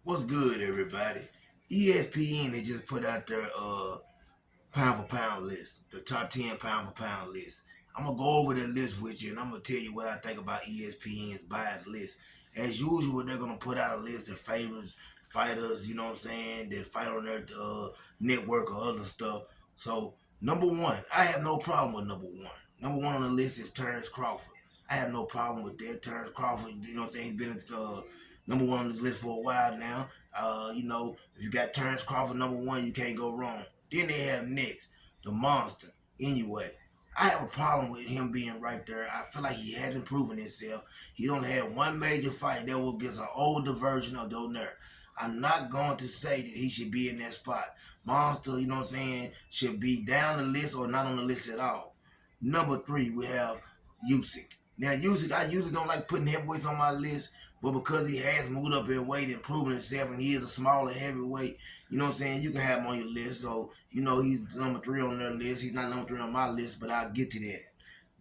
What's good, everybody? ESPN they just put out their pound for pound list, the top 10 pound for pound list. I'm gonna go over the list with you, and I'm gonna tell you what I think about ESPN's bias list. As usual, they're gonna put out a list that favors fighters, you know what I'm saying, that fight on their network or other stuff. So number one, I have no problem with number one. Number one on the list is Terrence Crawford. I have no problem with that. Terrence Crawford, you know what I'm saying, he's been number one on this list for a while now. If you got Terrence Crawford number one, you can't go wrong. Then they have next the monster. Anyway, I have a problem with him being right there. I feel like he hasn't proven himself. He only had one major fight that was against an older version of Donaire. I'm not going to say that he should be in that spot. Monster, you know what I'm saying, should be down the list or not on the list at all. Number three, we have Usyk. Now, Usyk, I usually don't like putting heavyweights on my list, but because he has moved up in weight and proven himself, and he is a smaller heavyweight, you know what I'm saying, you can have him on your list. So, he's number three on their list. He's not number three on my list, but I'll get to that.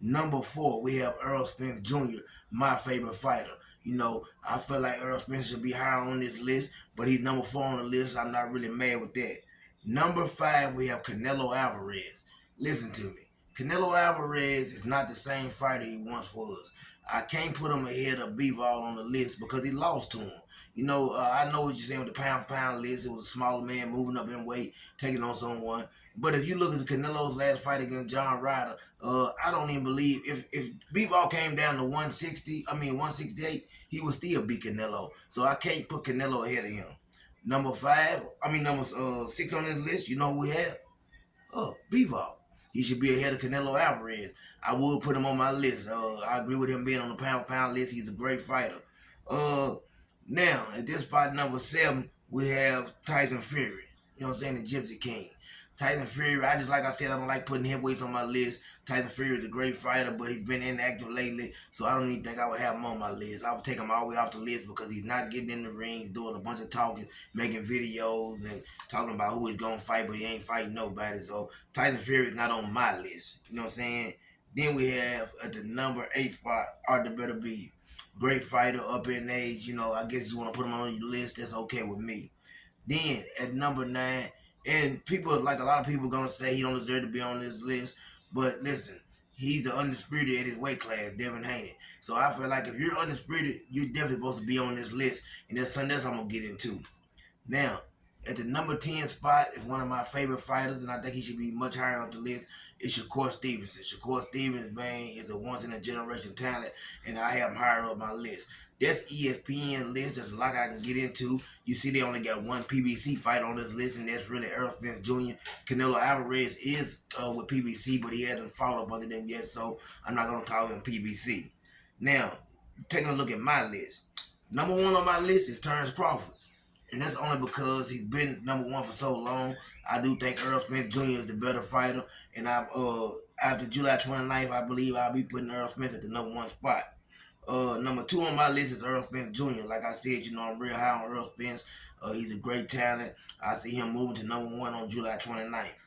Number four, we have Errol Spence Jr., my favorite fighter. I feel like Errol Spence should be higher on this list, but he's number four on the list. I'm not really mad with that. Number five, we have Canelo Alvarez. Listen to me. Canelo Alvarez is not the same fighter he once was. I can't put him ahead of Bivol on the list because he lost to him. I know what you're saying with the pound for pound list. It was a smaller man moving up in weight, taking on someone. But if you look at Canelo's last fight against John Ryder, I don't even believe if Bivol came down to 168, he would still beat Canelo. So I can't put Canelo ahead of him. Number six on this list, you know who we have? Bivol. He should be ahead of Canelo Alvarez. I would put him on my list. I agree with him being on the pound for pound list. He's a great fighter. Now, at this spot number seven, we have Tyson Fury. You know what I'm saying? The Gypsy King. Tyson Fury, like I said, I don't like putting heavyweights on my list. Tyson Fury is a great fighter, but he's been inactive lately, so I don't even think I would have him on my list. I would take him all the way off the list because he's not getting in the ring, he's doing a bunch of talking, making videos, and talking about who he's going to fight, but he ain't fighting nobody. So Tyson Fury is not on my list. You know what I'm saying? Then we have at the number 8 spot, Arthur Better Be. Great fighter, up in age. I guess you want to put him on your list, that's okay with me. Then at number 9, and people, like a lot of people, gonna say he don't deserve to be on this list. But listen, he's the undisputed at his weight class, Devin Haney. So I feel like if you're undisputed, you're definitely supposed to be on this list. And there's something else I'm gonna get into. Now, at the number 10 spot is one of my favorite fighters, and I think he should be much higher up the list. It's Shakur Stevenson. Shakur Stevenson, man, is a once-in-a-generation talent, and I have him higher up my list. That's ESPN list. There's a lot I can get into. You see they only got one PBC fight on this list, and that's really Errol Spence Jr. Canelo Alvarez is with PBC, but he hasn't fought up under them yet, so I'm not going to call him PBC. Now, taking a look at my list. Number one on my list is Terrence Crawford. And that's only because he's been number one for so long. I do think Errol Spence Jr. is the better fighter. And after July 29th, I believe I'll be putting Errol Spence at the number one spot. Number 2 on my list is Errol Spence Jr. Like I said, I'm real high on Errol Spence. He's a great talent. I see him moving to number 1 on July 29th.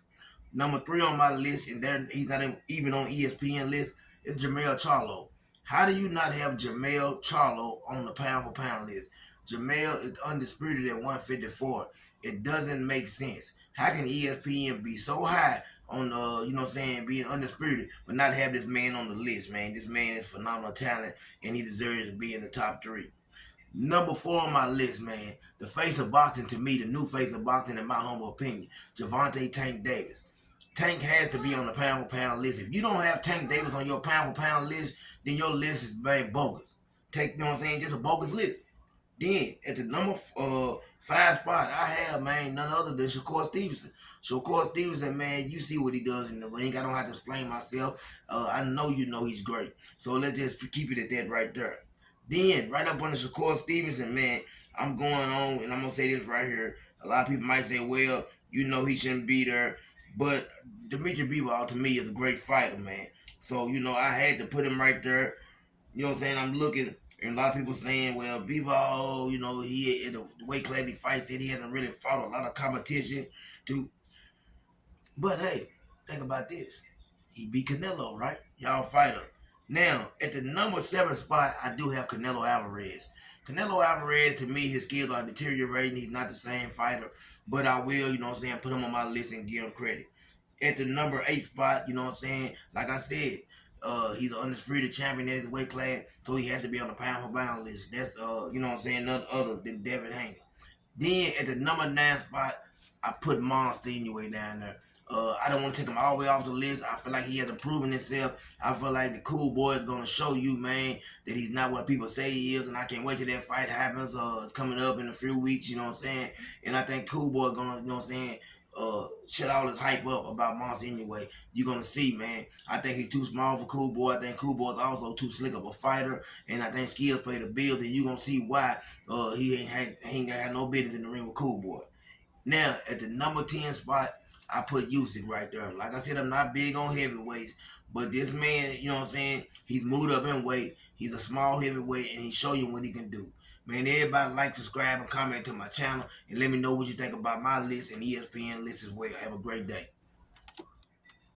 Number 3 on my list, and he's not even on ESPN list, is Jermell Charlo. How do you not have Jermell Charlo on the pound for pound list? Jermell is undisputed at 154. It doesn't make sense. How can ESPN be so high on being undisputed, but not have this man on the list, man? This man is phenomenal talent, and he deserves to be in the top 3. Number 4 on my list, man, the face of boxing to me, the new face of boxing in my humble opinion, Gervonta Tank Davis. Tank has to be on the pound for pound list. If you don't have Tank Davis on your pound for pound list, then your list is bogus. Just a bogus list. Then at the number 5 spot, I have, man, none other than Shakur Stevenson. Shakur Stevenson, man, you see what he does in the ring. I don't have to explain myself. I know you know he's great. So let's just keep it at that right there. Then, right up under Shakur Stevenson, man, I'm going on, and I'm going to say this right here. A lot of people might say, well, he shouldn't be there. But Dimitri Bivol, to me, is a great fighter, man. So, I had to put him right there. You know what I'm saying? I'm looking, and a lot of people saying, well, Bivol, he in the weight class he fights in, he hasn't really fought a lot of competition to. But hey, think about this. He beat Canelo, right? Y'all fighter. Now, at the number 7 spot, I do have Canelo Alvarez. Canelo Alvarez, to me, his skills are deteriorating. He's not the same fighter, but I will, put him on my list and give him credit. At the number 8 spot, like I said, he's an undisputed champion in his weight class, so he has to be on the pound for pound list. That's, none other than Devin Haney. Then at the number 9 spot, I put Monster anyway down there. I don't want to take him all the way off the list. I feel like he hasn't proven himself. I feel like the Cool Boy is going to show you, man, that he's not what people say he is. And I can't wait till that fight happens. It's coming up in a few weeks, you know what I'm saying? And I think Cool Boy is going to, shut all this hype up about Monster anyway. You're going to see, man. I think he's too small for Cool Boy. I think Cool Boy is also too slick of a fighter. And I think skills play the bills. And you're going to see why he ain't got no business in the ring with Cool Boy. Now, at the number 10 spot, I put Usyk right there. Like I said, I'm not big on heavyweights, but this man, he's moved up in weight. He's a small heavyweight, and he show you what he can do. Man, everybody like, subscribe, and comment to my channel, and let me know what you think about my list and ESPN list as well. Have a great day.